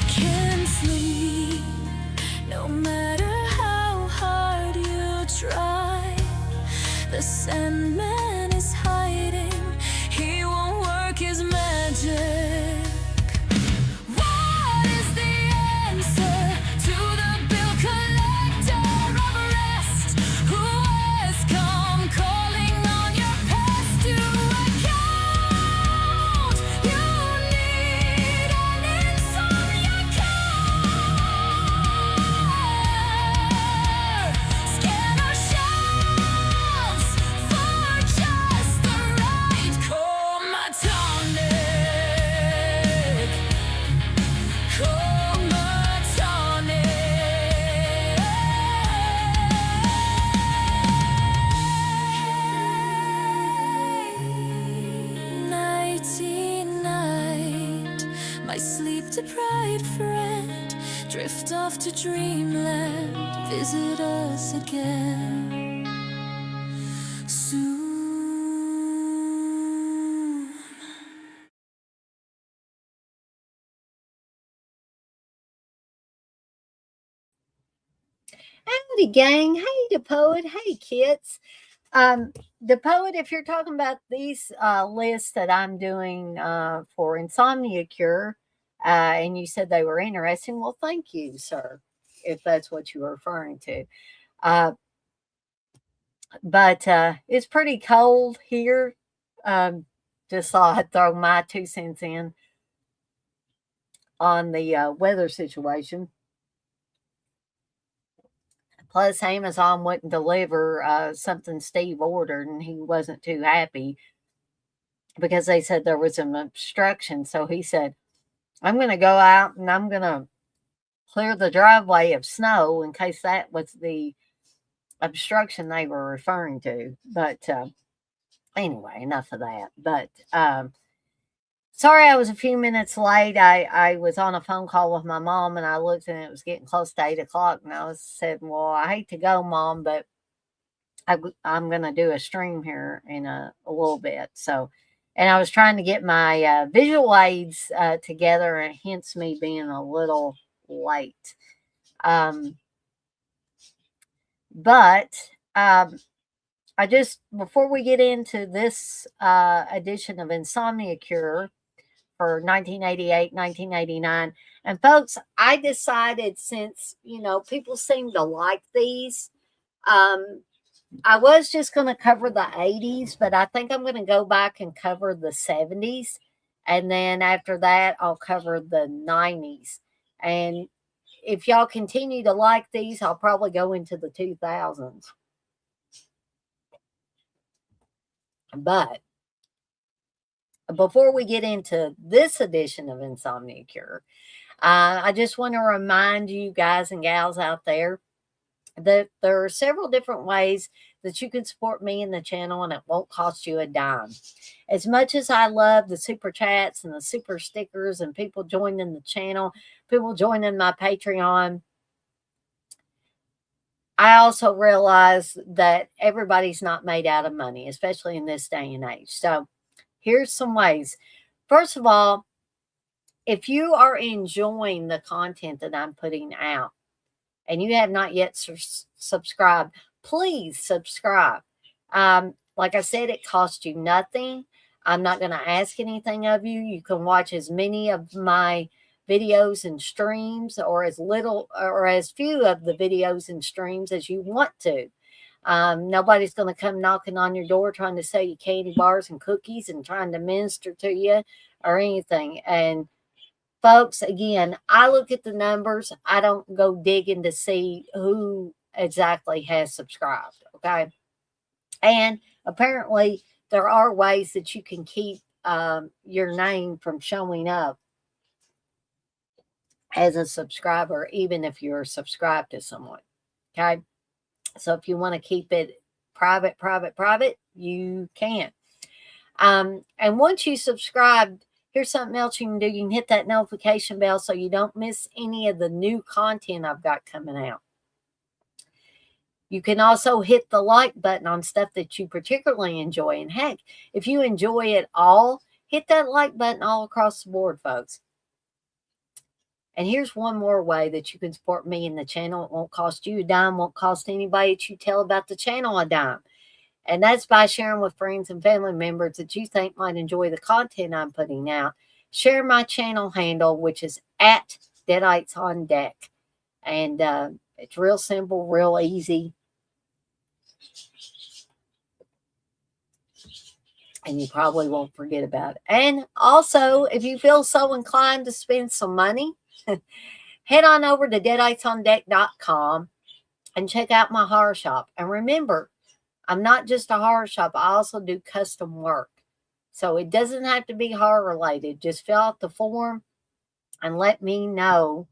Can't sleep, no matter how hard you try. The Sandman is hiding, he won't work his magic. What is the answer to the bill collector of rest, who has come calling on your past to account? You need an insomnia cure. Scan our shelves for just the right Coma tonic. Coma tonic. Nighty night, my sleep-deprived friend, drift off to dreamland, visit us again soon. Howdy, gang. Hey, the poet. Hey, kids. The poet, if you're talking about these lists that I'm doing for Insomnia Cure, and you said they were interesting, well, thank you, sir, if that's what you were referring to. But it's pretty cold here. Just thought I'd throw my 2 cents in on the weather situation. Plus, Amazon wouldn't deliver something Steve ordered, and he wasn't too happy because they said there was an obstruction. So he said, I'm going to go out and I'm going to clear the driveway of snow in case that was the obstruction they were referring to. But anyway, enough of that. But sorry I was a few minutes late. I was on a phone call with my mom, and I looked and it was getting close to 8 o'clock. And I said, well, I hate to go, Mom, but I'm going to do a stream here in a little bit. So, and I was trying to get my visual aids together, and hence me being a little late. But I just, before we get into this edition of Insomnia Cure for 1988, 1989, and folks, I decided, since, people seem to like these, I was just going to cover the 80s, but I think I'm going to go back and cover the 70s And then after that, I'll cover the 90s. And if y'all continue to like these, I'll probably go into the 2000s. But before we get into this edition of Insomnia Cure, I just want to remind you guys and gals out there that there are several different ways that you can support me and the channel, and it won't cost you a dime. As much as I love the super chats and the super stickers and people joining the channel, people joining my Patreon, I also realize that everybody's not made out of money, especially in this day and age. So here's some ways. First of all, if you are enjoying the content that I'm putting out and you have not yet subscribed, please subscribe. Like I said, it costs you nothing. I'm not going to ask anything of you. You can watch as many of my videos and streams, or as little or as few of the videos and streams as you want to. Nobody's going to come knocking on your door trying to sell you candy bars and cookies and trying to minister to you or anything. And folks, again, I look at the numbers. I don't go digging to see who exactly has subscribed. Okay. And apparently, there are ways that you can keep your name from showing up as a subscriber, even if you're subscribed to someone. Okay. So if you want to keep it private, you can. And once you subscribe, here's something else you can do. You can hit that notification bell so you don't miss any of the new content I've got coming out. You can also hit the like button on stuff that you particularly enjoy. And heck, if you enjoy it all, hit that like button all across the board, folks. And here's one more way that you can support me and the channel. It won't cost you a dime, won't cost anybody that you tell about the channel a dime. And that's by sharing with friends and family members that you think might enjoy the content I'm putting out. Share my channel handle, which is at Deadites on Deck. And it's real simple, real easy. And you probably won't forget about it. And also, if you feel so inclined to spend some money, head on over to deaditesondeck.com and check out my horror shop. And remember, I'm not just a horror shop. I also do custom work. So it doesn't have to be horror related. Just fill out the form and let me know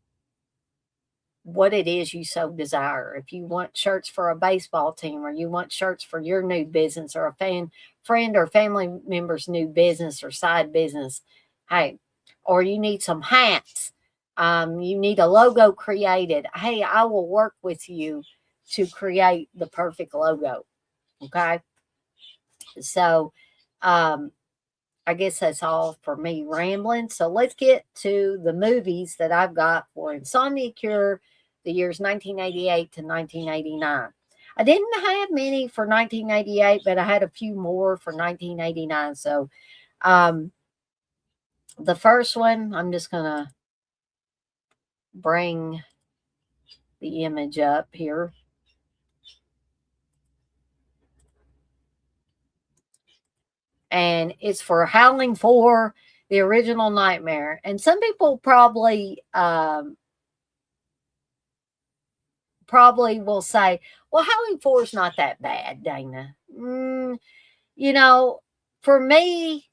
what it is you so desire. If you want shirts for a baseball team, or you want shirts for your new business, or a friend or family member's new business or side business, hey, or you need some hats, you need a logo created, hey, I will work with you to create the perfect logo. Okay. So, I guess that's all for me rambling. So let's get to the movies that I've got for Insomnia Cure, the years 1988 to 1989. I didn't have many for 1988, but I had a few more for 1989. So, the first one, I'm just going to bring the image up here. And it's for Howling 4, the original Nightmare. And some people probably will say, well, Howling 4 is not that bad, Dana. You know, for me,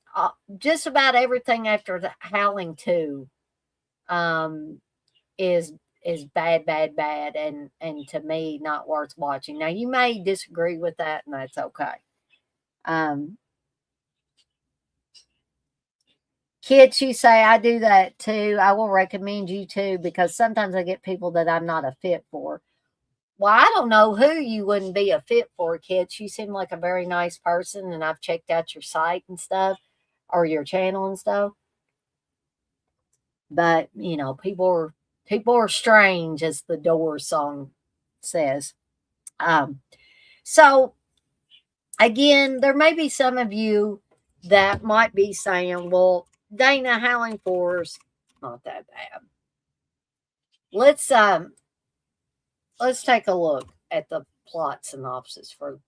just about everything after the Howling 2 is bad, and to me, not worth watching. Now, you may disagree with that, and that's okay. Kids, you say I do that too. I will recommend you too, because sometimes I get people that I'm not a fit for. Well, I don't know who you wouldn't be a fit for, kids. You seem like a very nice person, and I've checked out your site and stuff, or your channel and stuff. But you know, people are strange, as the Doors song says. So again, there may be some of you that might be saying, well, Dana, Howling 4's not that bad. Let's take a look at the plot synopsis for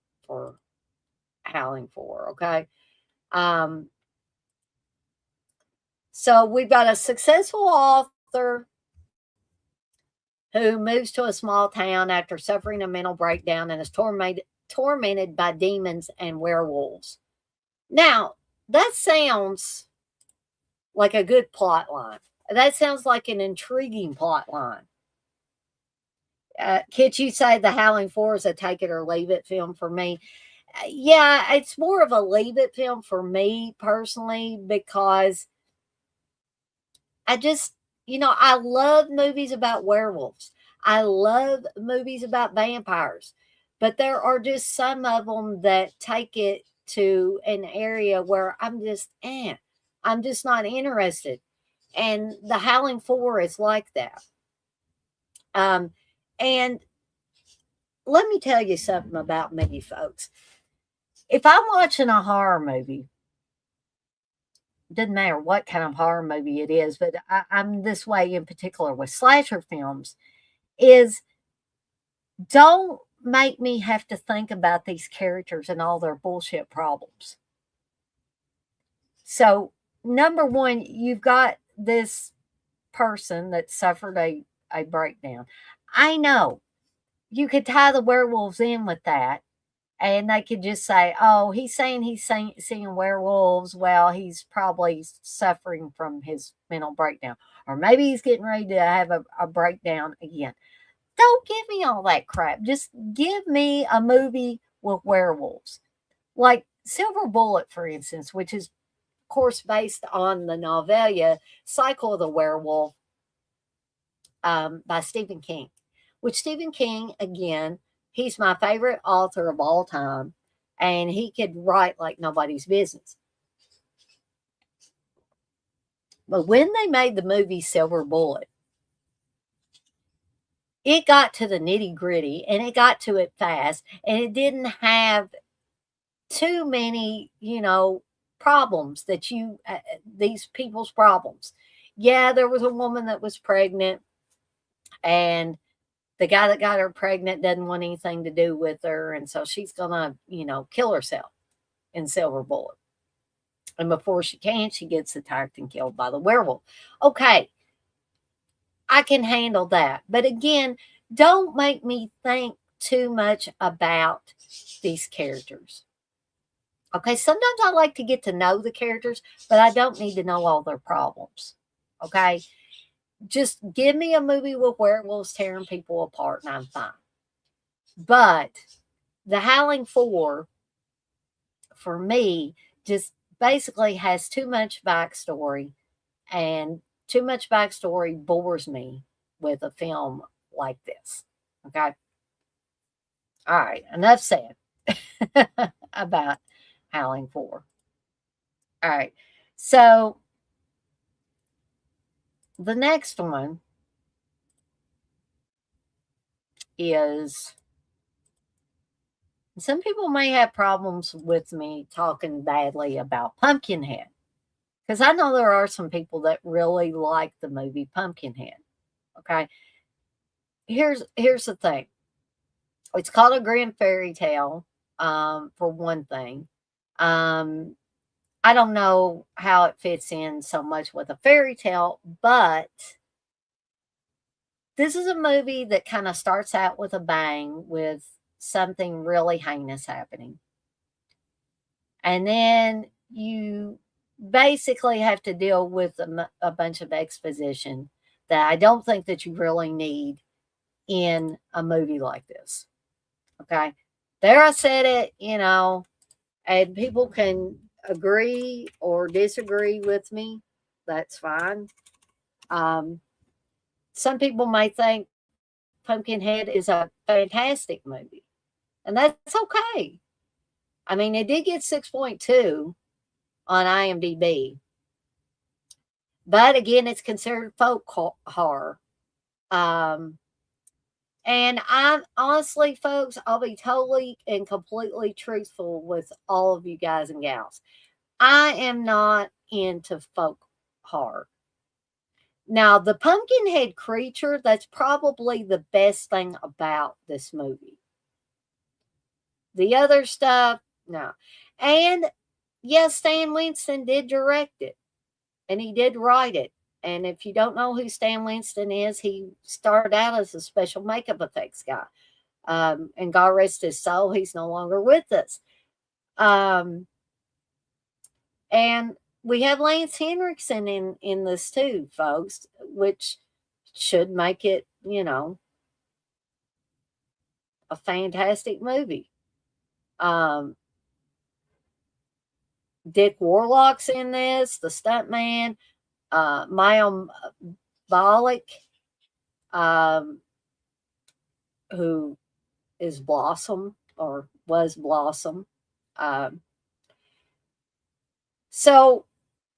Howling 4, okay? So we've got a successful author who moves to a small town after suffering a mental breakdown and is tormented by demons and werewolves. Now, that sounds like a good plot line. That sounds like an intriguing plot line. Could you say The Howling Four is a take it or leave it film for me? Yeah, it's more of a leave it film for me personally, because I just, I love movies about werewolves. I love movies about vampires, but there are just some of them that take it to an area where I'm just not interested. And The Howling Four is like that. Um, and let me tell you something about me, folks. If I'm watching a horror movie, doesn't matter what kind of horror movie it is, but I'm this way in particular with slasher films, is don't make me have to think about these characters and all their bullshit problems. So, number one, you've got this person that suffered a breakdown. I know you could tie the werewolves in with that, and they could just say, oh, he's saying seeing werewolves. Well, he's probably suffering from his mental breakdown. Or maybe he's getting ready to have a breakdown again. Don't give me all that crap. Just give me a movie with werewolves. Like Silver Bullet, for instance, which is, of course, based on the novella Cycle of the Werewolf by Stephen King. Which Stephen King, again, he's my favorite author of all time, and he could write like nobody's business. But when they made the movie Silver Bullet, it got to the nitty gritty and it got to it fast, and it didn't have too many, problems that these people's problems. Yeah, there was a woman that was pregnant, and the guy that got her pregnant doesn't want anything to do with her, and so she's gonna, kill herself in Silver Bullet. And before she can, she gets attacked and killed by the werewolf. Okay, I can handle that. But again, don't make me think too much about these characters. Okay, sometimes I like to get to know the characters, but I don't need to know all their problems. Okay, just give me a movie with werewolves tearing people apart and I'm fine. But The Howling Four, for me, just basically has too much backstory, and too much backstory bores me with a film like this. Okay. All right. Enough said about Howling Four. All right. So the next one is, some people may have problems with me talking badly about Pumpkinhead, because I know there are some people that really like the movie Pumpkinhead. Okay. Here's the thing. It's called a grand fairy tale, for one thing. Um, I don't know how it fits in so much with a fairy tale, but this is a movie that kind of starts out with a bang with something really heinous happening. And then you basically have to deal with a bunch of exposition that I don't think that you really need in a movie like this. Okay. There I said it, and people can agree or disagree with me. That's fine. Um, some people may think Pumpkinhead is a fantastic movie, and that's okay. I mean, it did get 6.2 on IMDb, but again, it's considered folk horror. Um, and I'm honestly, folks, I'll be totally and completely truthful with all of you guys and gals. I am not into folk horror. Now, the Pumpkinhead creature, that's probably the best thing about this movie. The other stuff, no. And yes, Stan Winston did direct it. and he did write it. And if you don't know who Stan Winston is, he started out as a special makeup effects guy. And God rest his soul, he's no longer with us. Um, and we have Lance Henriksen in this too, folks, which should make it, a fantastic movie. Um, Dick Warlock's in this, the stuntman. Mayim Bialik, um, who is Blossom or was Blossom. Um, so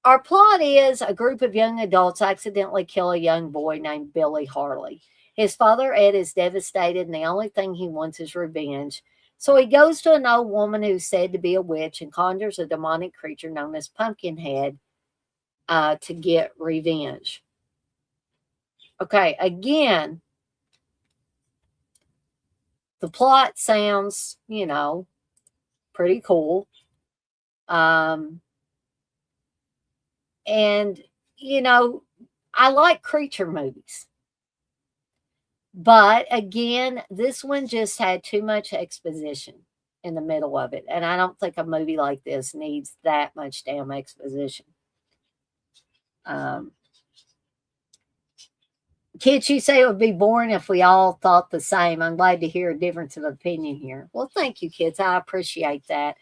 our plot is a group of young adults accidentally kill a young boy named Billy Harley. His father, Ed, is devastated, and the only thing he wants is revenge. So he goes to an old woman who's said to be a witch and conjures a demonic creature known as Pumpkinhead to get revenge. Okay, again, the plot sounds, pretty cool. And, I like creature movies. But again, this one just had too much exposition in the middle of it. And I don't think a movie like this needs that much damn exposition. Kids, you say it would be boring if we all thought the same. I'm glad to hear a difference of opinion here. Well, thank you, kids. I appreciate that.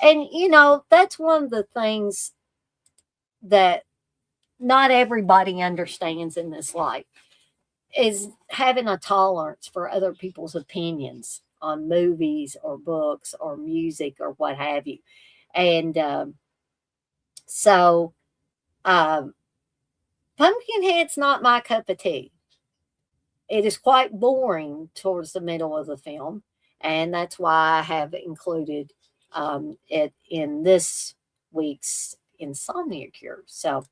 And, that's one of the things that not everybody understands in this life is having a tolerance for other people's opinions on movies or books or music or what have you. And so Pumpkinhead's not my cup of tea. It is quite boring towards the middle of the film, and that's why I have included it in this week's Insomnia Cure. So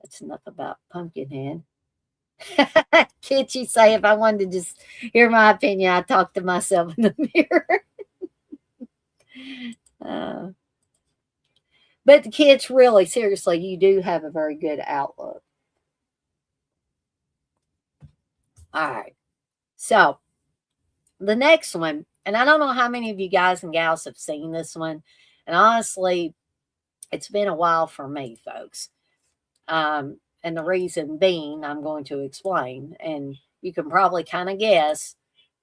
that's enough about Pumpkinhead. Can't you say if I wanted to just hear my opinion, I talk to myself in the mirror? uh, but the kids, really, seriously, you do have a very good outlook. All right. So the next one, and I don't know how many of you guys and gals have seen this one. And honestly, it's been a while for me, folks. And the reason being, I'm going to explain. And you can probably kind of guess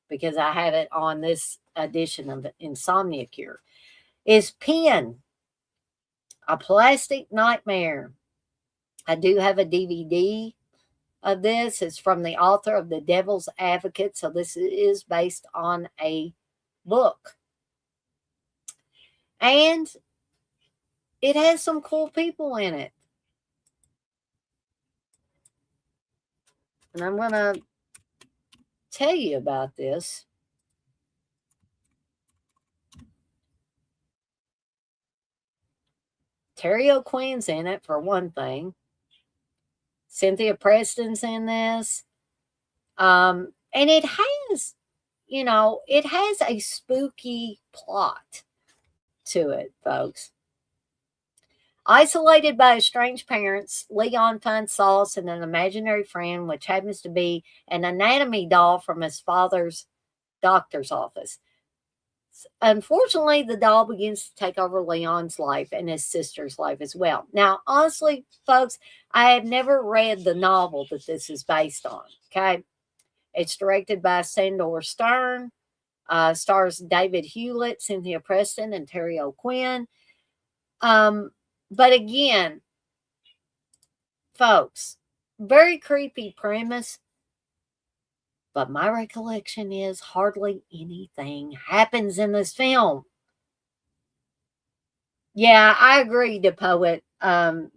because I have it on this edition of Insomnia Cure. Is Pen a Plastic Nightmare? I do have a DVD of this. It's from the author of The Devil's Advocate. So this is based on a book. And it has some cool people in it. And I'm going to tell you about this. Terry O'Quinn's in it, for one thing. Cynthia Preston's in this. And it has, it has a spooky plot to it, folks. Isolated by his strange parents, Leon finds solace in an imaginary friend, which happens to be an anatomy doll from his father's doctor's office. Unfortunately, the doll begins to take over Leon's life and his sister's life as well. Now, honestly, folks, I have never read the novel that this is based on. Okay. It's directed by Sandor Stern, stars David Hewlett, Cynthia Preston, and Terry O'Quinn. But again, folks, very creepy premise. But my recollection is hardly anything happens in this film. Yeah, I agree, the poet.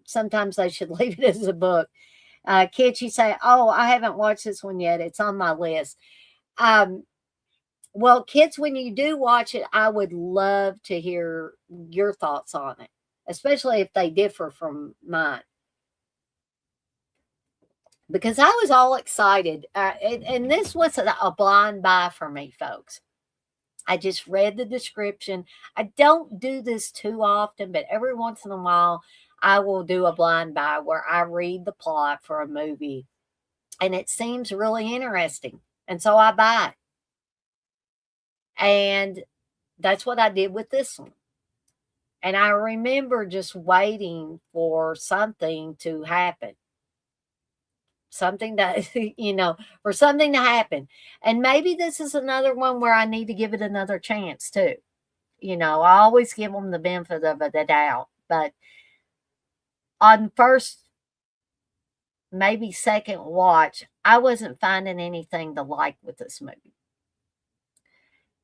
Sometimes they should leave it as a book. Kids, you say, oh, I haven't watched this one yet. It's on my list. Well, kids, when you do watch it, I would love to hear your thoughts on it, especially if they differ from mine. Because I was all excited. And this was a blind buy for me, folks. I just read the description. I don't do this too often, but every once in a while, I will do a blind buy where I read the plot for a movie and it seems really interesting. And so I buy it. And that's what I did with this one. And I remember just waiting for something to happen. Something that, for something to happen. And maybe this is another one where I need to give it another chance too. I always give them the benefit of the doubt. But on first, maybe second watch, I wasn't finding anything to like with this movie.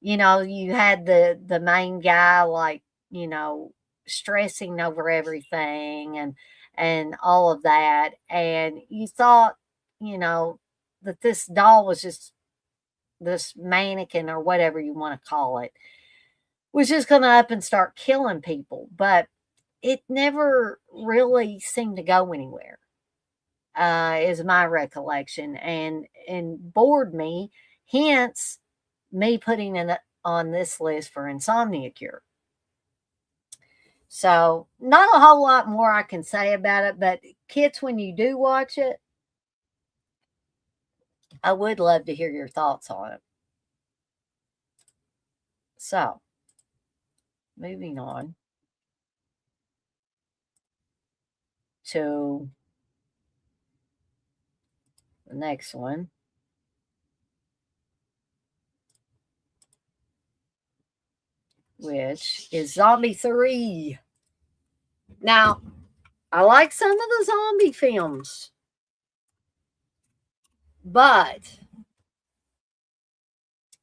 You had the main guy, like, stressing over everything and all of that, and you thought, that this doll was just this mannequin or whatever you want to call it was just going to up and start killing people, but it never really seemed to go anywhere. Is my recollection, and bored me. Hence, me putting it on this list for Insomnia Cure. So, not a whole lot more I can say about it, but kids, when you do watch it, I would love to hear your thoughts on it. So, moving on to the next one, which is Zombie 3. Now, I like some of the zombie films, but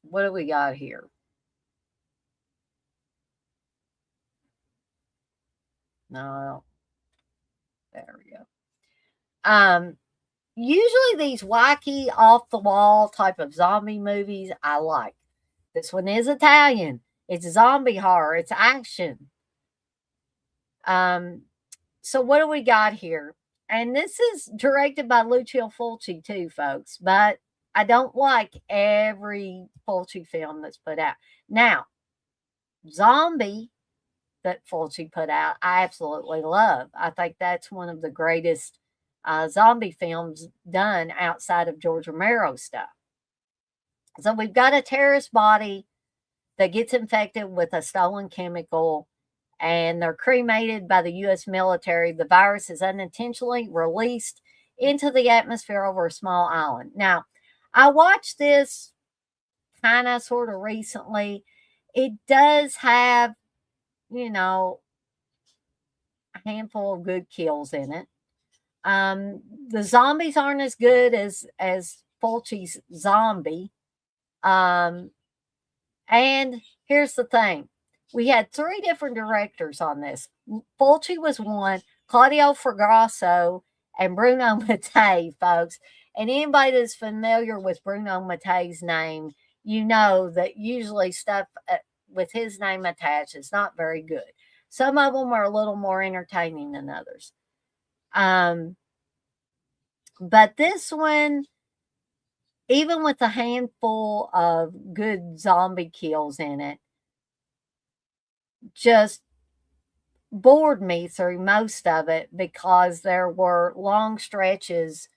what do we got here? No, there we go. Usually these wacky, off the wall type of zombie movies I like. This one is Italian. It's zombie horror. It's action. Um, so what do we got here? And this is directed by Lucio Fulci too, folks. But I don't like every Fulci film that's put out. Now, Zombie that Fulci put out, I absolutely love. I think that's one of the greatest zombie films done outside of George Romero stuff. So we've got a terrorist body that gets infected with a stolen chemical and they're cremated by the U.S. military. The virus is unintentionally released into the atmosphere over a small island. Now, I watched this kind of sort of recently. It does have, a handful of good kills in it. The zombies aren't as good as Fulci's Zombie. And here's the thing. We had 3 different directors on this. Fulci was one, Claudio Fragasso, and Bruno Mattei, folks. And anybody that's familiar with Bruno Mattei's name, you know that usually stuff with his name attached is not very good. Some of them are a little more entertaining than others. But this one, even with a handful of good zombie kills in it, just bored me through most of it because there were long stretches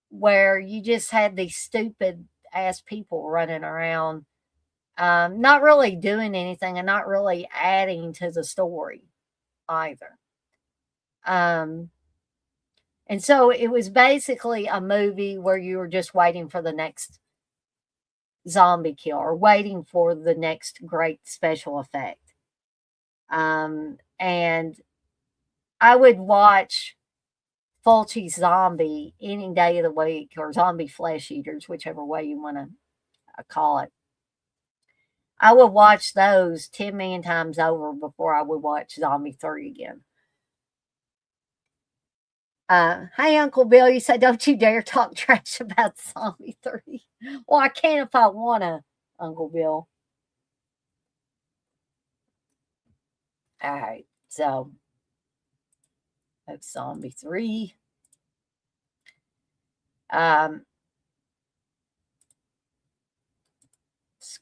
where you just had these stupid ass people running around, not really doing anything and not really adding to the story either. And so it was basically a movie where you were just waiting for the next zombie kill or waiting for the next great special effect. And I would watch Fulci's Zombie any day of the week, or Zombie Flesh Eaters, whichever way you want to call it. I would watch those 10 million times over before I would watch Zombie 3 again. Hey, Uncle Bill, you said, don't you dare talk trash about Zombie 3. Well, I can if I want to, Uncle Bill. All right, so that's Zombie 3. Let's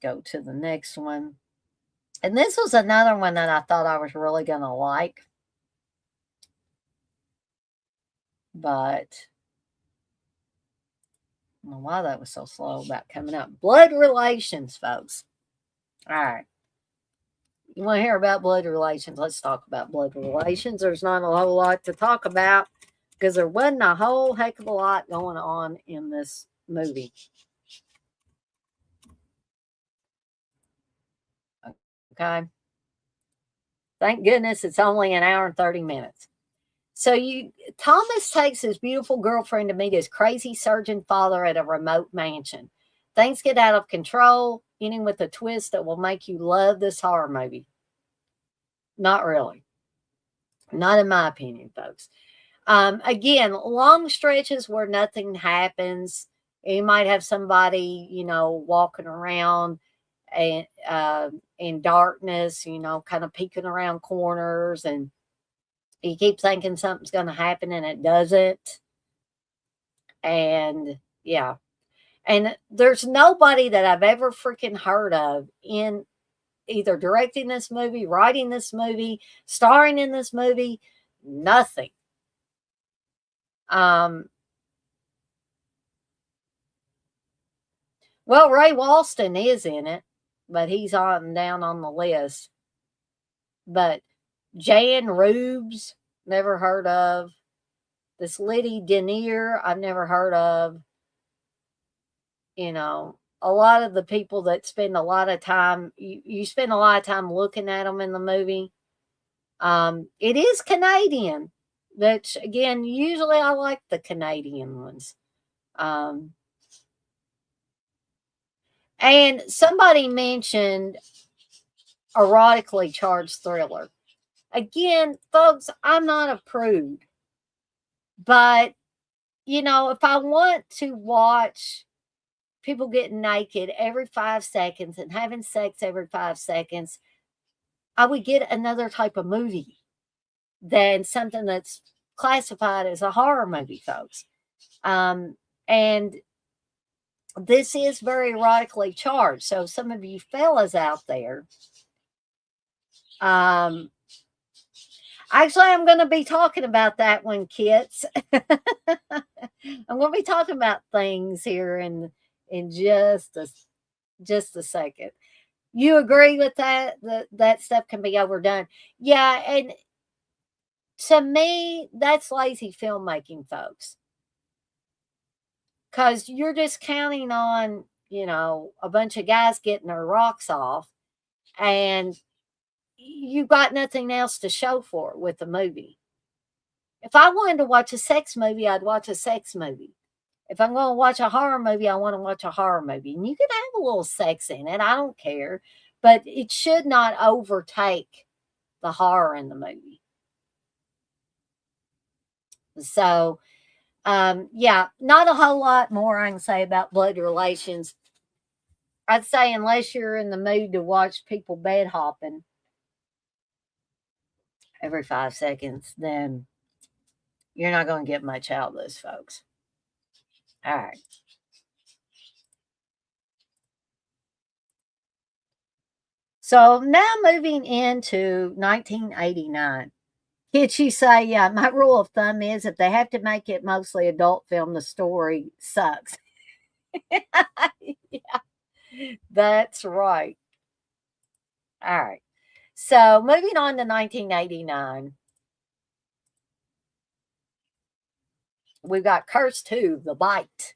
go to the next one. And this was another one that I thought I was really going to like. But I don't know why that was so slow about coming up. Blood relations, folks. All right. You want to hear about blood relations? Let's talk about blood relations. There's not a whole lot to talk about because there wasn't a whole heck of a lot going on in this movie. Okay. Thank goodness it's only an hour and 30 minutes. So Thomas takes his beautiful girlfriend to meet his crazy surgeon father at a remote mansion. Things get out of control, ending with a twist that will make you love this horror movie. Not really. Not in my opinion, folks. Again, long stretches where nothing happens. You might have somebody, walking around and in darkness, kind of peeking around corners, and you keep thinking something's going to happen and it doesn't. And yeah. And there's nobody that I've ever freaking heard of in either directing this movie, writing this movie, starring in this movie, nothing. Well, Ray Walston is in it, but he's on down on the list. But Jan Rubes, never heard of. This Liddy Denier, I've never heard of. A lot of the people that spend a lot of time, you spend a lot of time looking at them in the movie. It is Canadian, which again, usually I like the Canadian ones. And somebody mentioned erotically charged thriller. Again, folks, I'm not a prude, but if I want to watch people getting naked every 5 seconds and having sex every 5 seconds, I would get another type of movie than something that's classified as a horror movie, folks. And this is very erotically charged. So some of you fellas out there, actually, I'm going to be talking about that one, kids. I'm going to be talking about things here in just a second. You agree with that? That stuff can be overdone. Yeah, and to me, that's lazy filmmaking, folks. Because you're just counting on, a bunch of guys getting their rocks off, and you've got nothing else to show for it with the movie. If I wanted to watch a sex movie, I'd watch a sex movie. If I'm going to watch a horror movie, I want to watch a horror movie. And you can have a little sex in it. I don't care. But it should not overtake the horror in the movie. So, yeah, not a whole lot more I can say about blood relations. I'd say unless you're in the mood to watch people bed hopping every 5 seconds, then you're not going to get much out of this, folks. All right. So now moving into 1989. Kids, you say, yeah, my rule of thumb is if they have to make it mostly adult film, the story sucks. Yeah, that's right. All right. So moving on to 1989. We've got Curse 2, The Bite.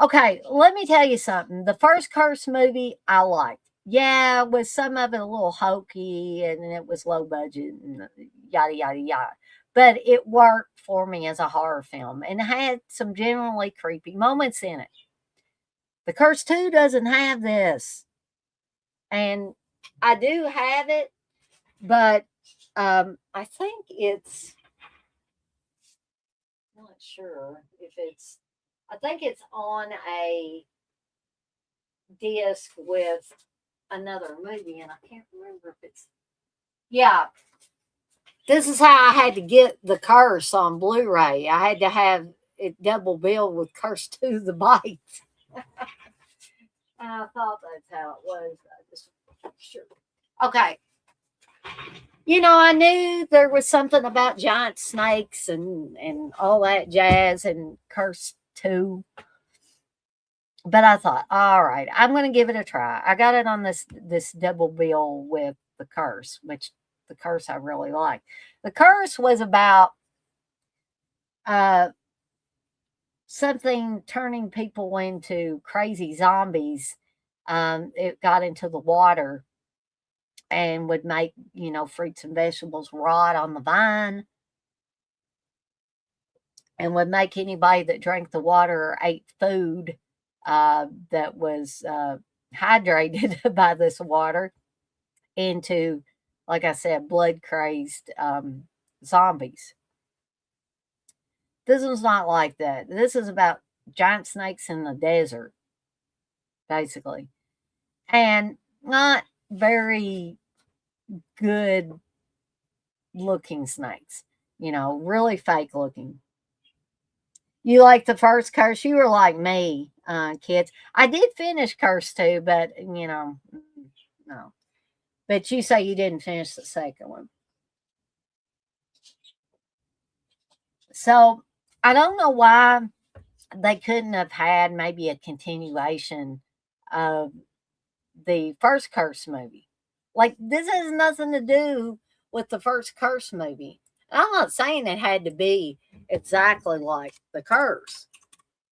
Okay, let me tell you something. The first Curse movie I liked. Yeah, with some of it a little hokey and it was low budget and yada, yada, yada. But it worked for me as a horror film and had some genuinely creepy moments in it. The Curse 2 doesn't have this. And I do have it, but I think it's, I'm not sure if it's, I think it's on a disc with another movie, and I can't remember if it's, yeah. This is how I had to get the Curse on Blu-ray. I had to have it double billed with Curse 2, The Bite. I thought that's how it was. I just sure. Okay. I knew there was something about giant snakes and all that jazz and Curse 2, but I thought, all right, I'm going to give it a try. I got it on this double bill with the Curse, which the Curse I really like. The Curse was about uh, something turning people into crazy zombies. It got into the water and would make fruits and vegetables rot on the vine, and would make anybody that drank the water or ate food that was hydrated by this water into, like I said, blood crazed zombies. This was not like that. This is about giant snakes in the desert, basically, and not very good looking snakes, really fake looking. You like the first Curse? You were like me, kids. I did finish Curse 2, but no. But you say you didn't finish the second one. So I don't know why they couldn't have had maybe a continuation of the first Curse movie. Like, this has nothing to do with the first Curse movie. I'm not saying it had to be exactly like the Curse.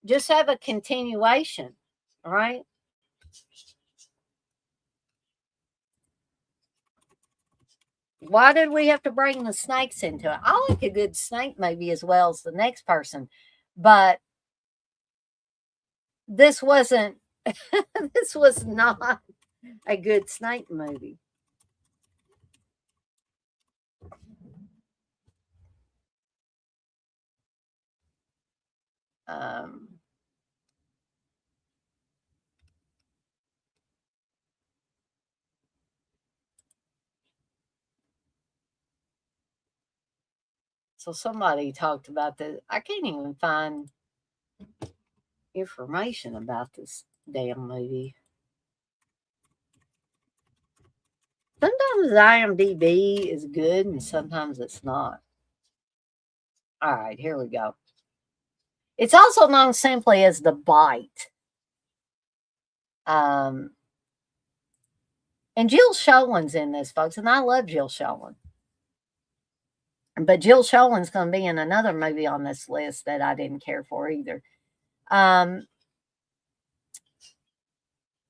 Just have a continuation, right? Why did we have to bring the snakes into it? I like a good snake movie as well as the next person, but this wasn't. This was not a good snake movie. Um, so somebody talked about this. I can't even find information about this damn movie. Sometimes IMDb is good and sometimes it's not. All right, here we go. It's also known simply as The Bite. Um, and Jill Schoen's in this, folks, and I love Jill Schoen. But Jill Schoen's going to be in another movie on this list that I didn't care for either. Um,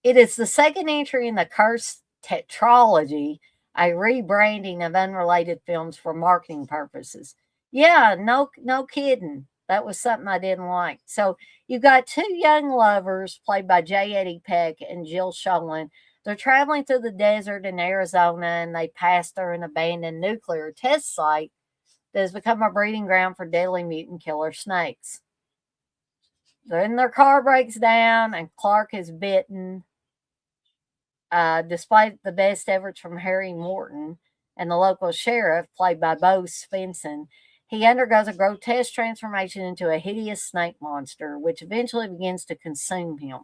it is the second entry in the Cursed tetralogy, a rebranding of unrelated films for marketing purposes. Yeah, no kidding. That was something I didn't like. So you've got two young lovers played by J. Eddie Peck and Jill Schoen. They're traveling through the desert in Arizona and they pass through an abandoned nuclear test site that has become a breeding ground for deadly mutant killer snakes. Then their car breaks down and Clark is bitten. Despite the best efforts from Harry Morton and the local sheriff, played by Bo Svensson, he undergoes a grotesque transformation into a hideous snake monster, which eventually begins to consume him.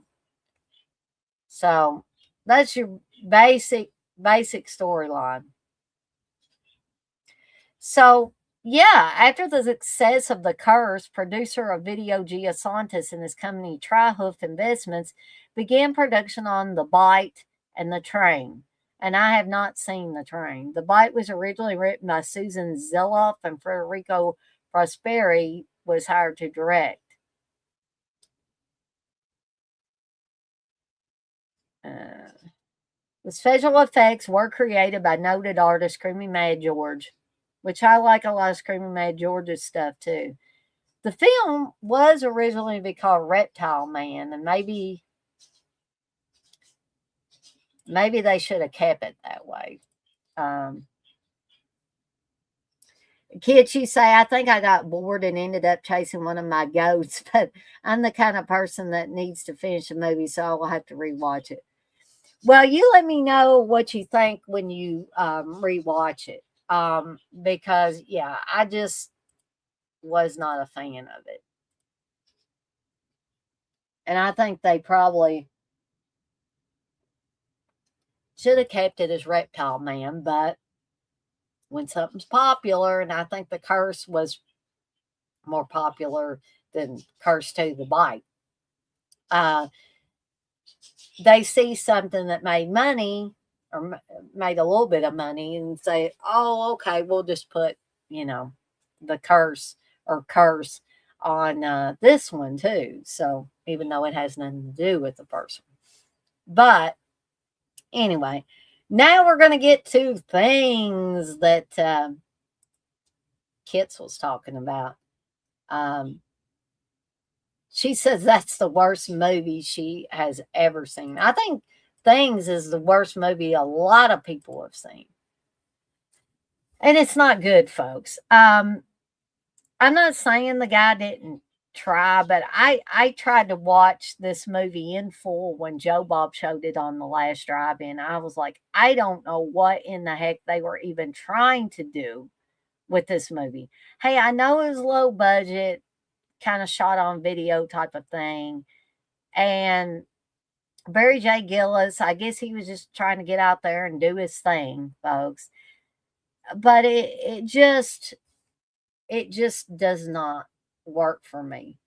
So that's your basic storyline. So yeah, after the success of The Curse, producer of Video Giasantis and his company Trihoof Investments began production on The Bite and The Train. And I have not seen The Train. The Bite was originally written by Susan Zeloff and Federico Prosperi was hired to direct. Uh, the special effects were created by noted artist Screaming Mad George, which I like a lot of Screaming Mad George's stuff too. The film was originally to be called Reptile Man, and maybe they should have kept it that way. Um, Kids, you say, I think I got bored and ended up chasing one of my goats, but I'm the kind of person that needs to finish a movie, so I'll have to rewatch it. Well, you let me know what you think when you rewatch it. Because, yeah, I just was not a fan of it. And I think they probably should have kept it as Reptile Man, but when something's popular, and I think The Curse was more popular than Curse to the Bite. Uh, they see something that made money or made a little bit of money and say, oh, okay, we'll just put, you know, the curse or curse on this one too. So even though it has nothing to do with the first one. But anyway, now we're going to get to things that Kits was talking about. Um, she says that's the worst movie she has ever seen. I think Things is the worst movie a lot of people have seen. And it's not good, folks. I'm not saying the guy didn't try, but I tried to watch this movie in full when Joe Bob showed it on the last drive-in. I was like, I don't know what in the heck they were even trying to do with this movie. Hey, I know it was low budget, kind of shot on video type of thing. And Barry J. Gillis, I guess he was just trying to get out there and do his thing, folks. But it just does not work for me.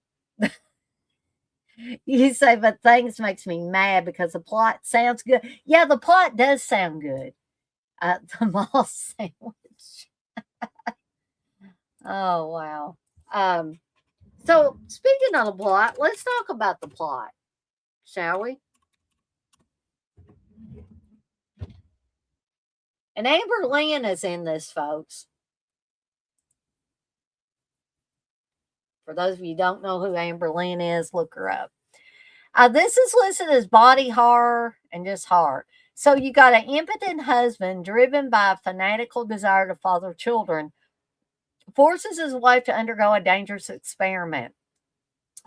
You say, but Things makes me mad because the plot sounds good. Yeah, the plot does sound good. The mall sandwich. Oh wow. Um, so speaking of the plot, let's talk about the plot, shall we? And Amber Lynn is in this, folks. For those of you who don't know who Amber Lynn is, look her up. This is listed as body horror and just horror. So you got an impotent husband driven by a fanatical desire to father children, forces his wife to undergo a dangerous experiment.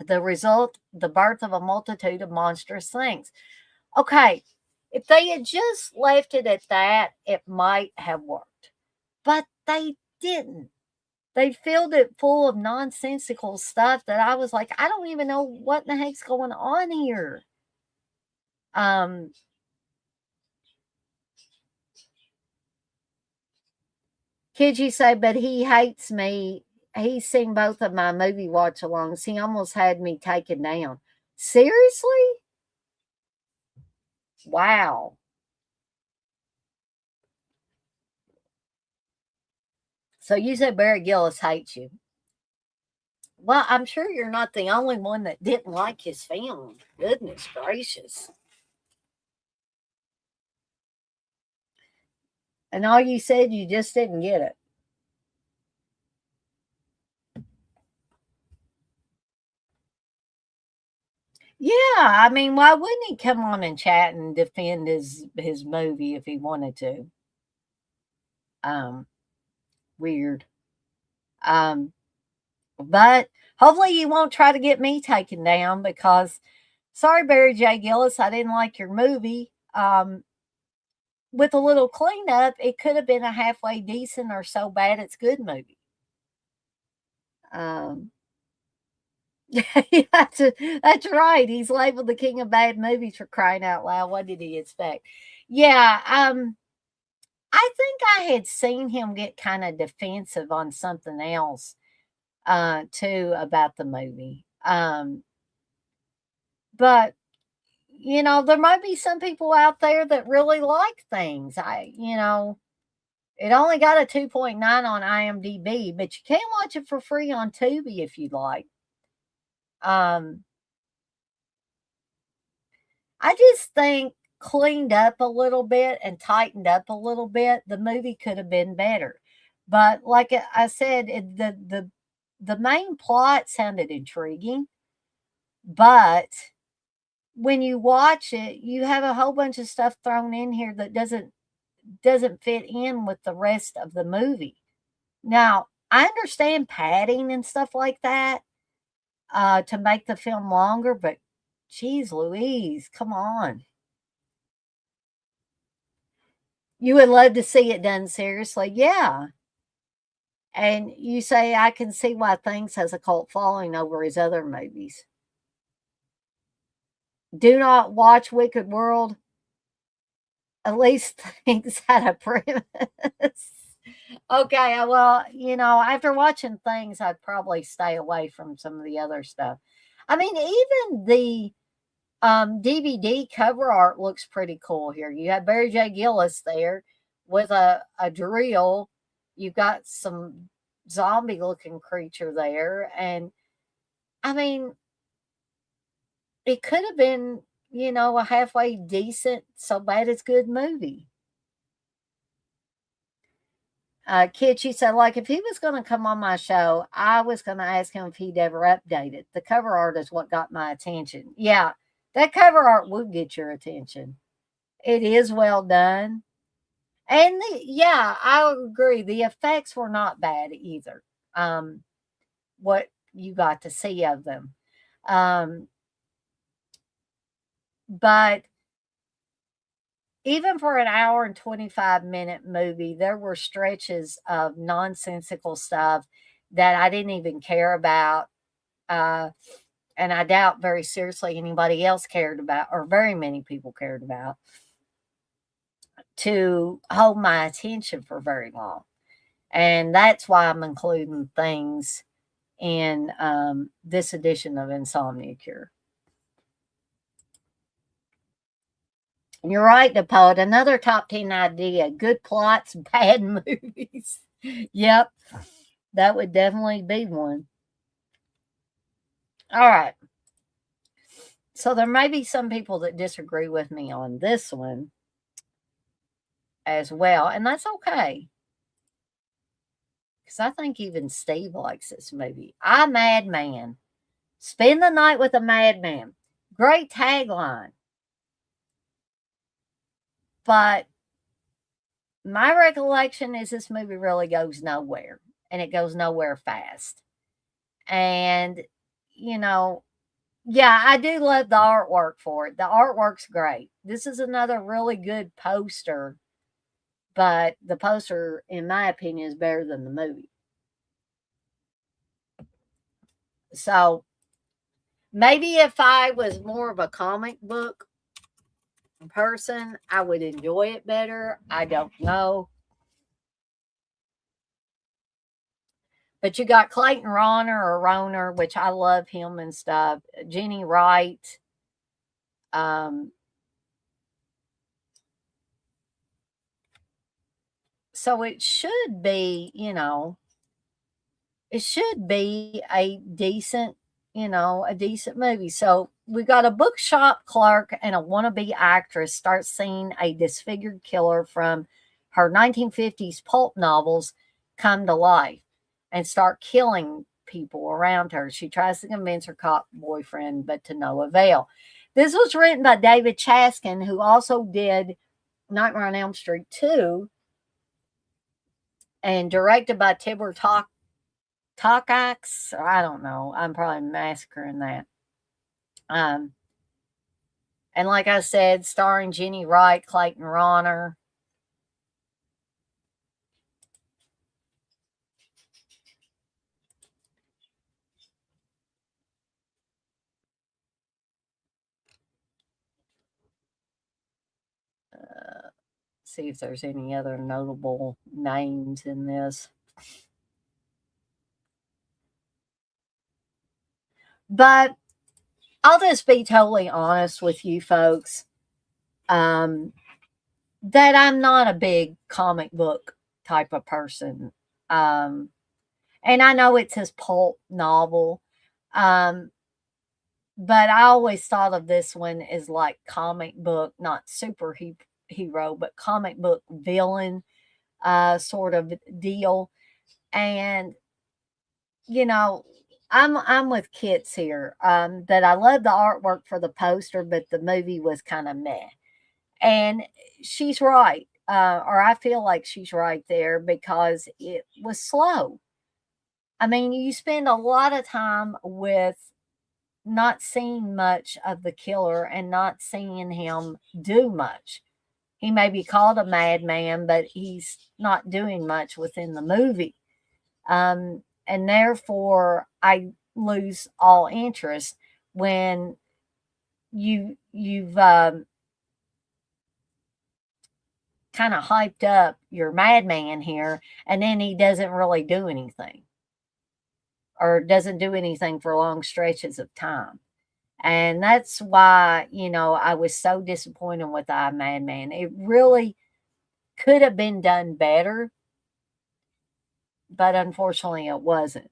The result, the birth of a multitude of monstrous things. Okay, if they had just left it at that, it might have worked. But they didn't. They filled it full of nonsensical stuff that I was like, I don't even know what in the heck's going on here. Um, Kids, you say, but he hates me. He's seen both of my movie watch alongs. He almost had me taken down. Seriously? Wow. So you said Barry Gillis hates you. Well, I'm sure you're not the only one that didn't like his film. Goodness gracious. And all you said, you just didn't get it. Yeah, I mean, why wouldn't he come on and chat and defend his movie if he wanted to? Um, Weird. Um, but hopefully you won't try to get me taken down because sorry, Barry J. Gillis, I didn't like your movie. With a little cleanup, it could have been a halfway decent or so bad it's good movie. Um, that's right. He's labeled the king of bad movies for crying out loud. What did he expect? Yeah, I think I had seen him get kind of defensive on something else too about the movie. But there might be some people out there that really like things. It only got a 2.9 on IMDb, but you can watch it for free on Tubi if you'd like. Um, I just think cleaned up a little bit and tightened up a little bit, the movie could have been better. But like I said, the main plot sounded intriguing, but when you watch it, you have a whole bunch of stuff thrown in here that doesn't fit in with the rest of the movie. Now, I understand padding and stuff like that to make the film longer, but geez Louise, come on. You would love to see it done seriously. Yeah. And you say, I can see why Things has a cult following over his other movies. Do not watch Wicked World. At least Things had a premise. Okay, well, after watching things, I'd probably stay away from some of the other stuff. I mean, even the DVD cover art looks pretty cool here. You have Barry J. Gillis there with a drill. You've got some zombie looking creature there. And I mean, it could have been, a halfway decent, so bad it's good movie. Kid, she said, like, if he was going to come on my show, I was going to ask him if he'd ever update it. The cover art is what got my attention. Yeah, that cover art would get your attention. It is well done. And yeah, I agree. The effects were not bad either. What you got to see of them. Um, but even for an hour and 25-minute movie, there were stretches of nonsensical stuff that I didn't even care about. Uh, and I doubt very seriously anybody else cared about, or very many people cared about, to hold my attention for very long. And that's why I'm including things in this edition of Insomnia Cure. You're right, the poet. Another top 10 idea: good plots, bad movies. Yep, that would definitely be one. All right. So there may be some people that disagree with me on this one as well, and that's okay. Because I think even Steve likes this movie. I Madman. Spend the night with a madman. Great tagline. But my recollection is this movie really goes nowhere, and it goes nowhere fast. And, you know, yeah, I do love the artwork for it. The artwork's great. This is another really good poster, but the poster, in my opinion, is better than the movie. So maybe if I was more of a comic book person, I would enjoy it better. I don't know. But you got Clayton Ronner or Roner, which I love him and stuff. Jenny Wright. Um, so it should be, it should be a decent movie. So we got a bookshop clerk and a wannabe actress start seeing a disfigured killer from her 1950s pulp novels come to life and start killing people around her. She tries to convince her cop boyfriend, but to no avail. This was written by David Chaskin, who also did Nightmare on Elm Street 2, and directed by Tibor Takacs. I don't know. I'm probably massacring that. Um, and like I said, starring Jenny Wright, Clayton Ronner. See if there's any other notable names in this. But I'll just be totally honest with you folks, that I'm not a big comic book type of person. Um, and I know it's his pulp novel. Um, but I always thought of this one as like comic book, not superhero, but comic book villain sort of deal. And you know, I'm with Kits here. That I love the artwork for the poster, but the movie was kind of meh. And she's right, or I feel like she's right there because it was slow. I mean, you spend a lot of time with not seeing much of the killer and not seeing him do much. He may be called a madman, but he's not doing much within the movie. And therefore, I lose all interest when you've kind of hyped up your madman here, and then he doesn't really do anything or doesn't do anything for long stretches of time. And that's why, I was so disappointed with I Madman. It really could have been done better, but unfortunately it wasn't.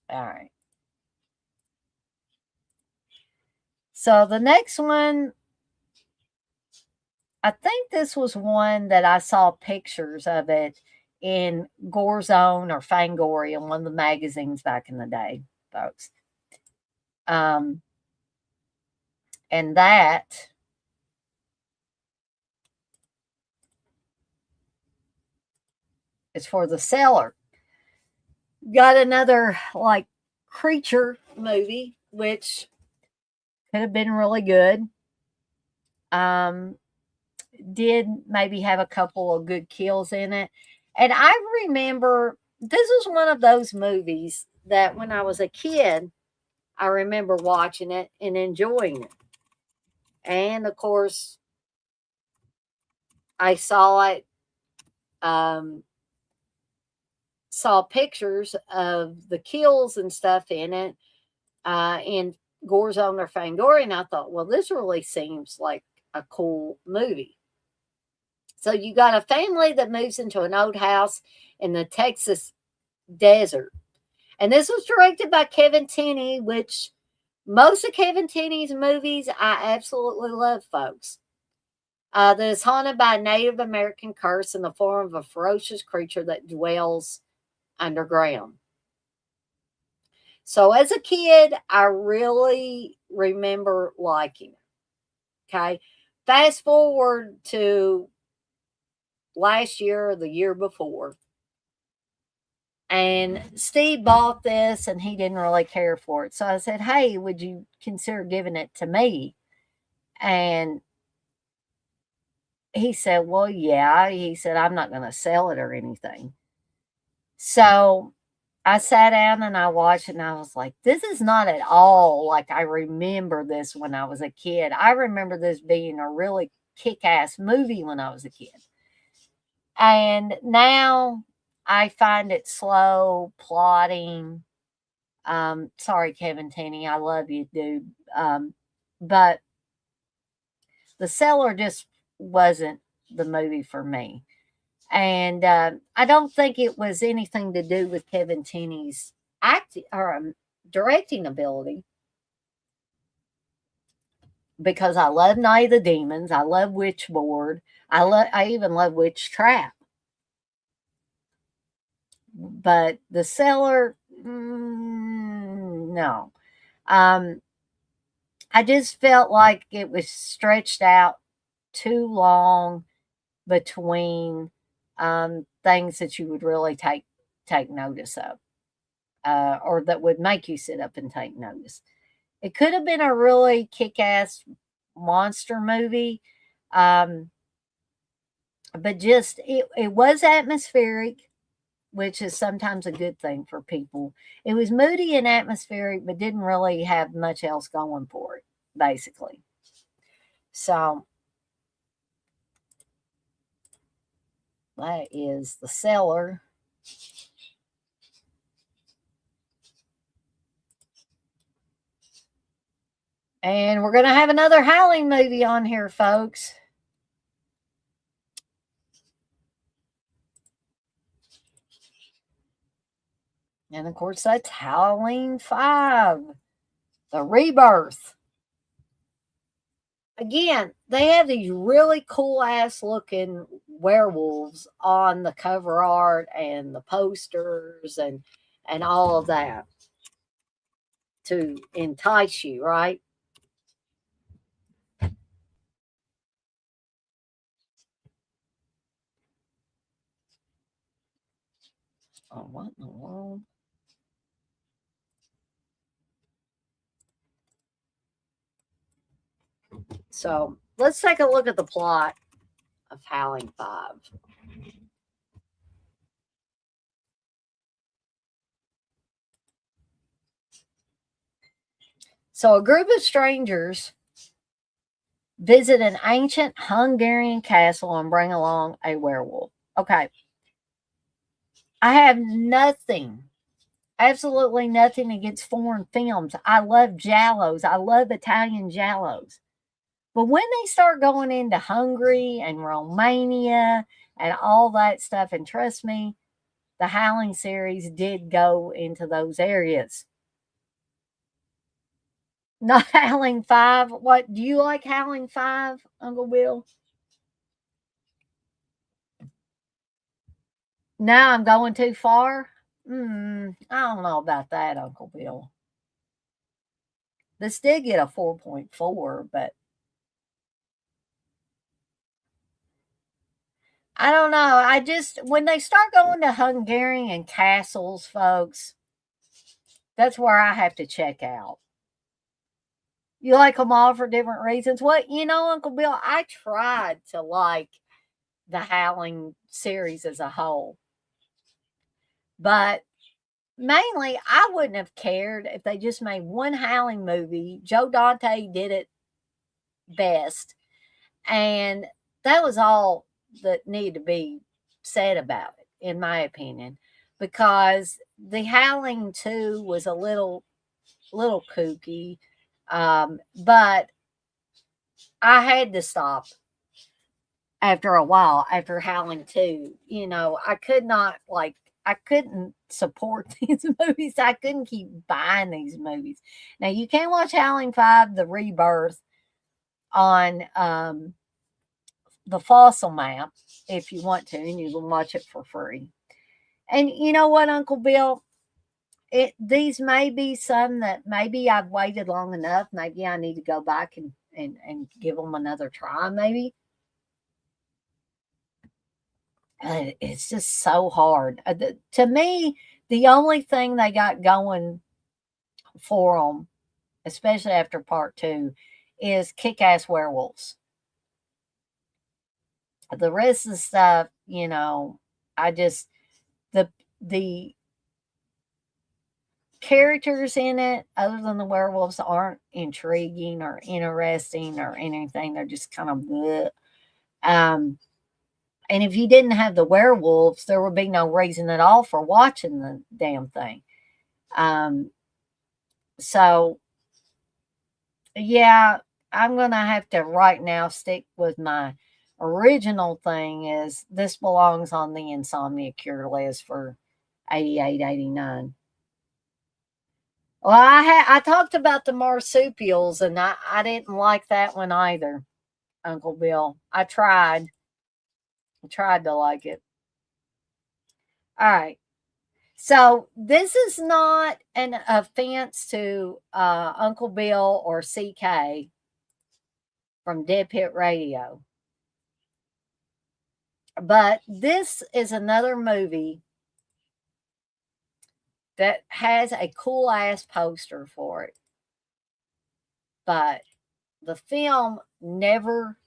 All right. So the next one, I think this was one that I saw pictures of it in Gore Zone or Fangoria in one of the magazines back in the day, folks. And that is for the Cellar. Got another like creature movie, which could have been really good. Did maybe have a couple of good kills in it. And I remember this was one of those movies that when I was a kid, I remember watching it and enjoying it. And of course, I saw it, saw pictures of the kills and stuff in it, in Gore's on their Fangoria, and I thought, well, this really seems like a cool movie. So you got a family that moves into an old house in the Texas desert. And this was directed by Kevin Tenney, which most of Kevin Tenney's movies I absolutely love, folks. That is haunted by a Native American curse in the form of a ferocious creature that dwells underground. So as a kid, I really remember liking it. Okay. Fast forward to last year or the year before. And Steve bought this and he didn't really care for it. So I said, hey, would you consider giving it to me? And he said, well, yeah. He said, I'm not going to sell it or anything. So I sat down and I watched it and I was like, this is not at all like I remember this when I was a kid. I remember this being a really kick ass movie when I was a kid. And now I find it slow, plotting. Sorry, Kevin Tenney, I love you, dude. But The Cellar just wasn't the movie for me. And I don't think it was anything to do with Kevin Tenney's acting or directing ability, because I love Night of the Demons, I love Witchboard, I even love Witch Trap. But The Cellar, no. I just felt like it was stretched out too long between things that you would really take notice of, or that would make you sit up and take notice. It could have been a really kick-ass monster movie, but just it was atmospheric, which is sometimes a good thing for people. It was moody and atmospheric, but didn't really have much else going for it, basically. So that is The Cellar. And we're going to have another Howling movie on here, folks. And of course, that's Halloween 5, The Rebirth. Again, they have these really cool ass looking werewolves on the cover art and the posters and all of that to entice you, right? Oh, what in the world? So let's take a look at the plot of Howling 5. So a group of strangers Visit an ancient Hungarian castle and bring along a werewolf. Okay. I have nothing, absolutely nothing against foreign films. I love giallos. I love Italian giallos. But when they start going into Hungary and Romania and all that stuff, and trust me, the Howling series did go into those areas. Not Howling 5. What do you like Howling 5, Uncle Bill? Now I'm going too far? I don't know about that, Uncle Bill. This did get a 4.4, but I don't know. I just, when they start going to Hungarian castles, folks, that's where I have to check out. You like them all for different reasons. What, Uncle Bill, I tried to like the Howling series as a whole, but mainly I wouldn't have cared if they just made one Howling movie. Joe Dante did it best, and that was all that needed to be said about it, in my opinion, because the Howling 2 was a little kooky, but I had to stop after a while, after Howling 2. I could not, like, I couldn't support these movies. I couldn't keep buying these movies. Now, you can watch Howling 5, The Rebirth, on the Fossil map if you want to, and you can watch it for free. And you know what, Uncle Bill? These may be some that maybe I've waited long enough. Maybe I need to go back and give them another try, maybe. It's just so hard. To me, the only thing they got going for them, especially after part 2, is kick-ass werewolves. The rest of the stuff, I just the characters in it, other than the werewolves, aren't intriguing or interesting or anything. They're just kind of bleh. Um, and if you didn't have the werewolves, there would be no reason at all for watching the damn thing. Um, so yeah, I'm gonna have to right now stick with my original thing. Is this belongs on the Insomnia Cure list for 88, 89. Well, I talked about the marsupials, and I didn't like that one either, Uncle Bill. I tried to like it. All right. So this is not an offense to Uncle Bill or CK from Dead Pit Radio, but this is another movie that has a cool ass poster for it, but the film never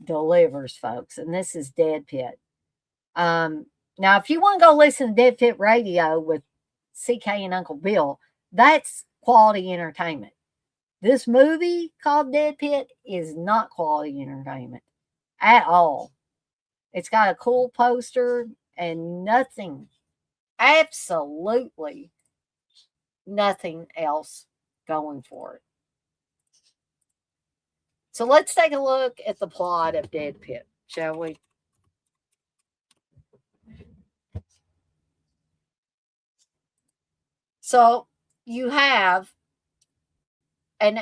delivers, folks. And this is Dead Pit. Now, if you want to go listen to Dead Pit Radio with CK and Uncle Bill, that's quality entertainment. This movie called Dead Pit is not quality entertainment at all. It's got a cool poster and nothing, absolutely nothing else going for it. So let's take a look at the plot of Dead Pit, shall we? So you have an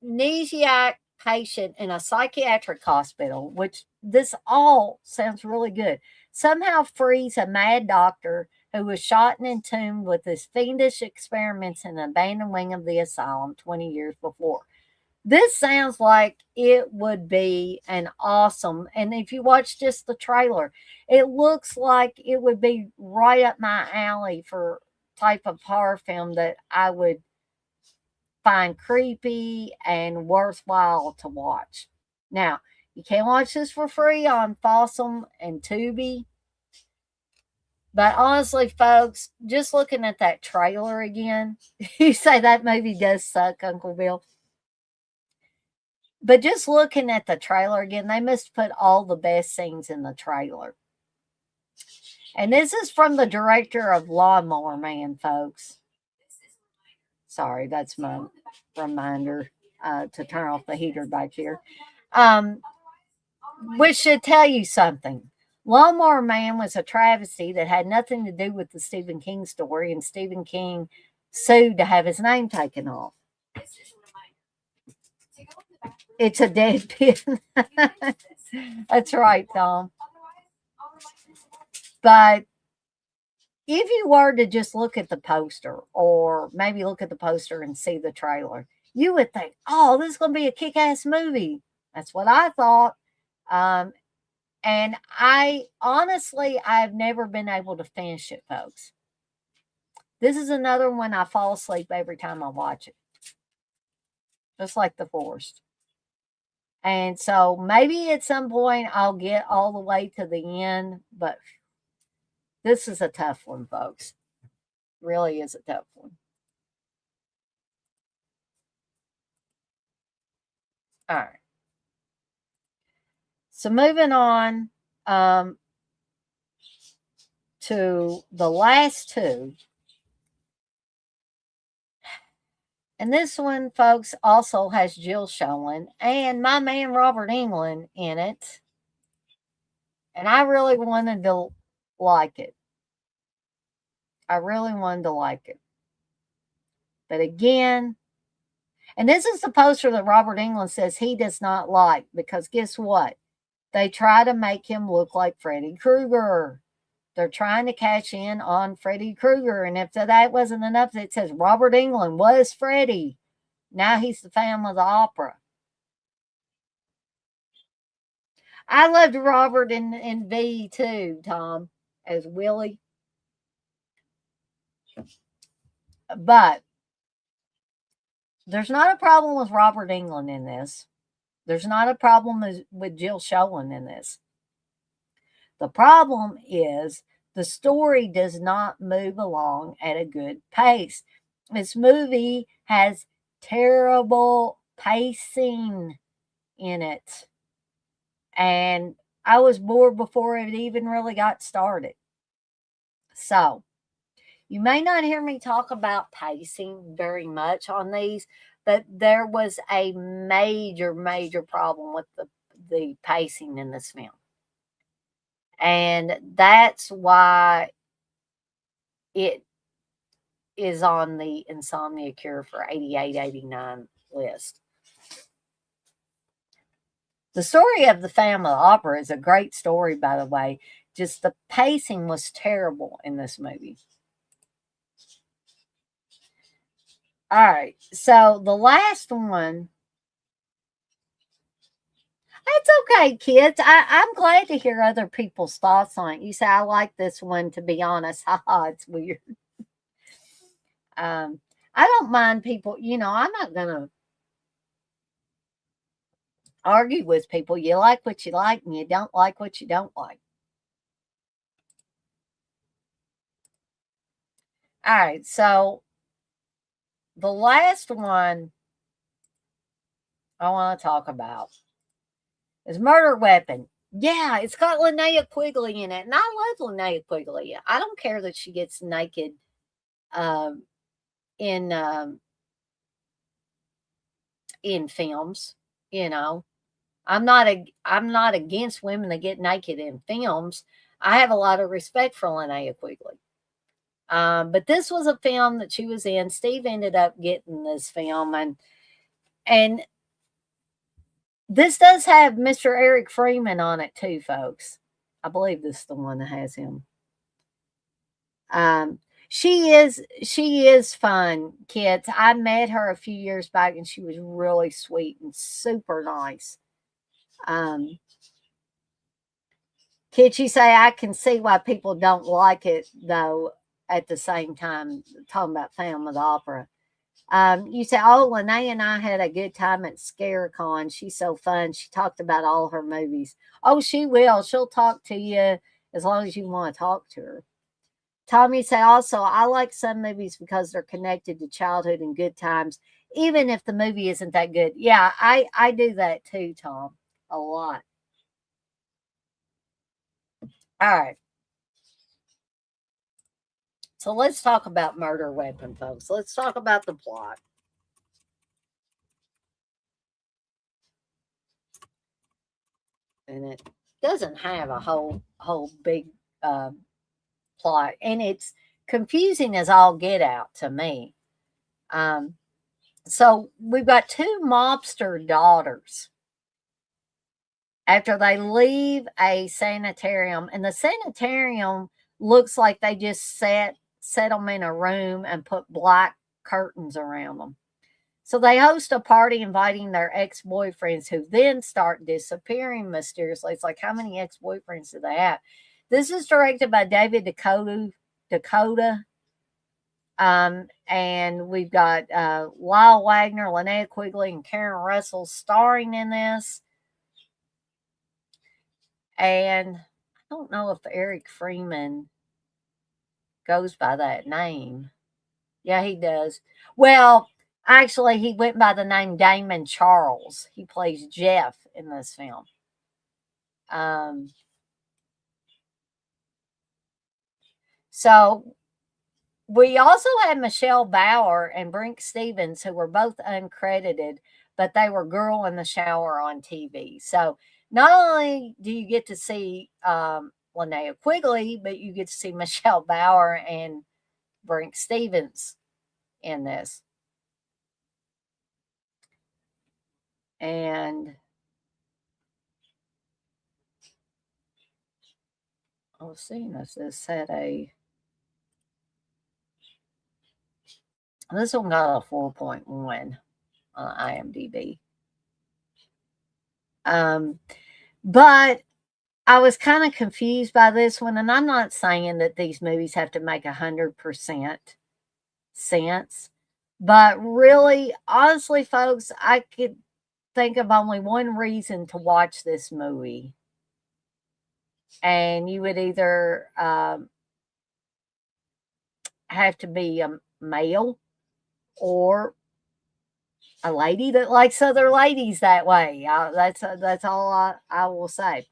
amnesiac patient in a psychiatric hospital, which this all sounds really good, somehow frees a mad doctor who was shot and entombed with his fiendish experiments in an abandoned wing of the asylum 20 years before. This sounds like it would be an awesome, and if you watch just the trailer, it looks like it would be right up my alley for type of horror film that I would find creepy and worthwhile to watch. Now, you can watch this for free on Fossum and Tubi. But honestly, folks, just looking at that trailer again, you say that movie does suck, Uncle Bill. But just looking at the trailer again, they must put all the best scenes in the trailer. And this is from the director of Lawnmower Man, folks. Sorry, that's my reminder to turn off the heater back here. Um, which should tell you something. Lawnmower Man was a travesty that had nothing to do with the Stephen King story, and Stephen King sued to have his name taken off. It's a dead pin. That's right, Tom. But if you were to just look at the poster, or maybe look at the poster and see the trailer, you would think, oh, this is going to be a kick ass movie. That's what I thought. Um, and I've never been able to finish it, folks. This is another one I fall asleep every time I watch it, just like The Forest. And so maybe at some point I'll get all the way to the end, but this is a tough one, folks. Really is a tough one. All right. So moving on to the last two. And this one, folks, also has Jill Schoen and my man Robert Englund in it. And I really wanted to like it. I really wanted to like it. But again, and this is the poster that Robert Englund says he does not like, because guess what? They try to make him look like Freddy Krueger. They're trying to cash in on Freddy Krueger. And if that wasn't enough, it says Robert Englund was Freddy. Now he's the Phantom of the Opera. I loved Robert in V too, Tom, as Willie. But there's not a problem with Robert Englund in this. There's not a problem with Jill Schoen in this. The problem is the story does not move along at a good pace. This movie has terrible pacing in it. And I was bored before it even really got started. So, you may not hear me talk about pacing very much on these, but there was a major, major problem with the pacing in this film. And that's why it is on the Insomnia Cure for 88, 89 list. The story of the Phantom of the Opera is a great story, by the way. Just the pacing was terrible in this movie. All right, so the last one. It's okay, kids. I'm glad to hear other people's thoughts on it. You say, I like this one, to be honest. Haha, it's weird. I don't mind people, I'm not going to argue with people. You like what you like, and you don't like what you don't like. All right, so the last one I want to talk about is Murder Weapon. Yeah, it's got Linnea Quigley in it, and I love Linnea Quigley. I don't care that she gets naked in films. I'm not against women that get naked in films. I have a lot of respect for Linnea Quigley. But this was a film that she was in. Steve ended up getting this film, and this does have Mr. Eric Freeman on it too, folks. I believe this is the one that has him. She is fun, kids. I met her a few years back, and she was really sweet and super nice. Kids, you say I can see why people don't like it, though. At the same time, talking about Phantom of the Opera. You say, oh, Linnea and I had a good time at ScareCon. She's so fun. She talked about all her movies. Oh, she will. She'll talk to you as long as you want to talk to her. Tommy say also, I like some movies because they're connected to childhood and good times. even if the movie isn't that good. Yeah, I do that too, Tom, a lot. All right. So let's talk about Murder Weapon, folks. Let's talk about the plot. And it doesn't have a whole big uh, plot, and it's confusing as all get out to me. Um, so we've got two mobster daughters after they leave a sanitarium, and the sanitarium looks like they just set them in a room and put black curtains around them. So they host a party inviting their ex-boyfriends who then start disappearing mysteriously. It's like, how many ex-boyfriends do they have? This is directed by David Dakota. And we've got Lyle Wagner, Linnea Quigley, and Karen Russell starring in this. And I don't know if Eric Freeman goes by that name. Yeah, he does. Well, actually, he went by the name Damon Charles. He plays Jeff in this film. Um, so we also had Michelle Bauer and Brink Stevens, who were both uncredited, but they were Girl in the Shower on TV. So not only do you get to see Linnea Quigley, but you get to see Michelle Bauer and Brink Stevens in this. And I was seeing this had this one got a 4.1 on IMDb. But I was kind of confused by this one, and I'm not saying that these movies have to make 100% sense, but really, honestly, folks, I could think of only one reason to watch this movie, and you would either have to be a male or a lady that likes other ladies that way. That's all I will say.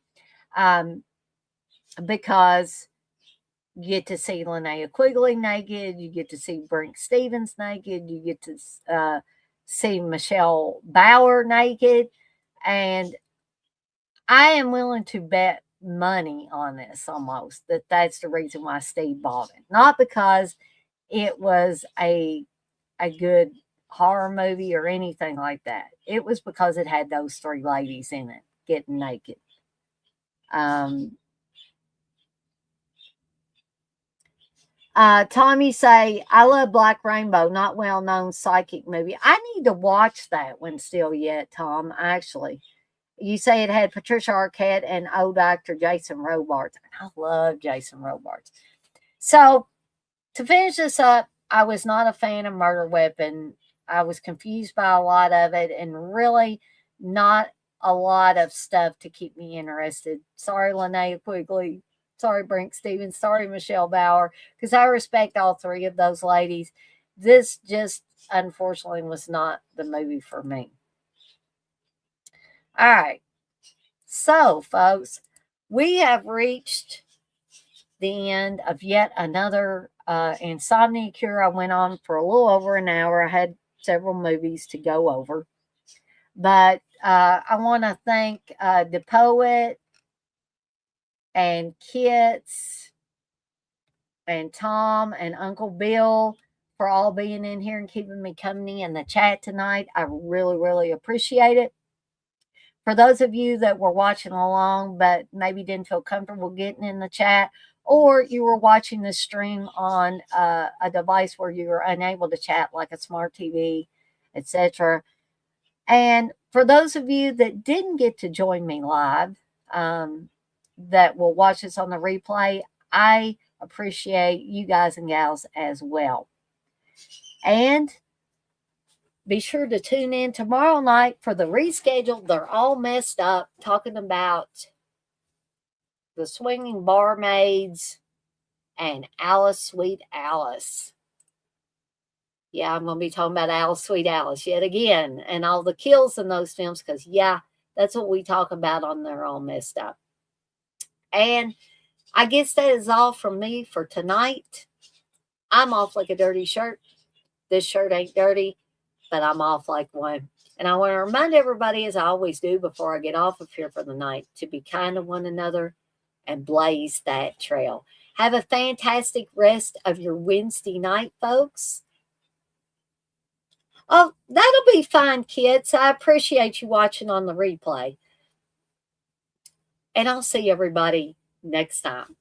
Um, because you get to see Linnea Quigley naked, you get to see Brink Stevens naked, you get to see Michelle Bauer naked, and I am willing to bet money on this almost that that's the reason why Steve bought it. Not because it was a good horror movie or anything like that. It was because it had those three ladies in it getting naked. Um, Tommy say, I love Black Rainbow, not well known psychic movie. I need to watch that one still yet, Tom, actually. You say it had Patricia Arquette and old actor Jason Robards. I love Jason Robards. So to finish this up, I was not a fan of Murder Weapon. I was confused by a lot of it and really not a lot of stuff to keep me interested. Sorry, Linnea Quigley. Sorry, Brink Stevens. Sorry, Michelle Bauer, because I respect all three of those ladies. This just unfortunately was not the movie for me. All right. So, folks, we have reached the end of yet another Insomnia Cure. I went on for a little over an hour. I had several movies to go over. But I want to thank the poet and Kits and Tom and Uncle Bill for all being in here and keeping me company in the chat tonight. I really, really appreciate it. For those of you that were watching along but maybe didn't feel comfortable getting in the chat, or you were watching the stream on a device where you were unable to chat, like a smart TV, etc. And for those of you that didn't get to join me live, that will watch this on the replay, I appreciate you guys and gals as well. And be sure to tune in tomorrow night for the rescheduled They're All Messed Up, talking about the swinging barmaids and Alice, Sweet Alice. Yeah, I'm going to be talking about Alice, Sweet Alice yet again, and all the kills in those films, because, yeah, that's what we talk about on They're All Messed Up. And I guess that is all from me for tonight. I'm off like a dirty shirt. This shirt ain't dirty, but I'm off like one. And I want to remind everybody, as I always do before I get off of here for the night, to be kind to one another and blaze that trail. Have a fantastic rest of your Wednesday night, folks. Oh, that'll be fine, kids. I appreciate you watching on the replay. And I'll see everybody next time.